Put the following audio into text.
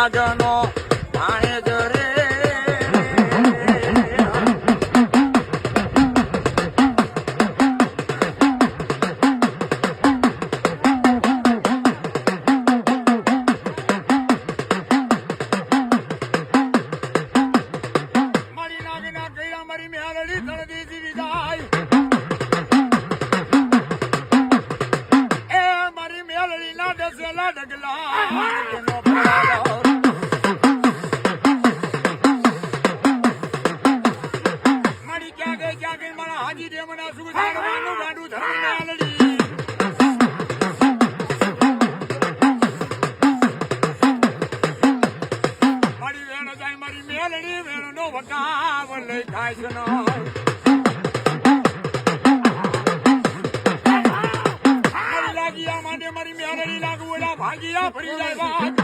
નાગનો ભાણે જરે મારી નાગના કૈયા મારી મેલડી તળદી જીવી જાય એ મારી મેલડી ના ડસેલા ડગલા એનો પરારો મારી ક્યાં ગઈ મારા હાજી દે મને સુખ સારવાનું ગાડું ધરી મેલડી મારી વેણ જાય મારી મેલડી વેણ નો વટાવ લઈ ખાય છે નો મારી લાગી આ માટે મારી મેલડી લાગુ એલા ભાગી આ ફરી જાય વાત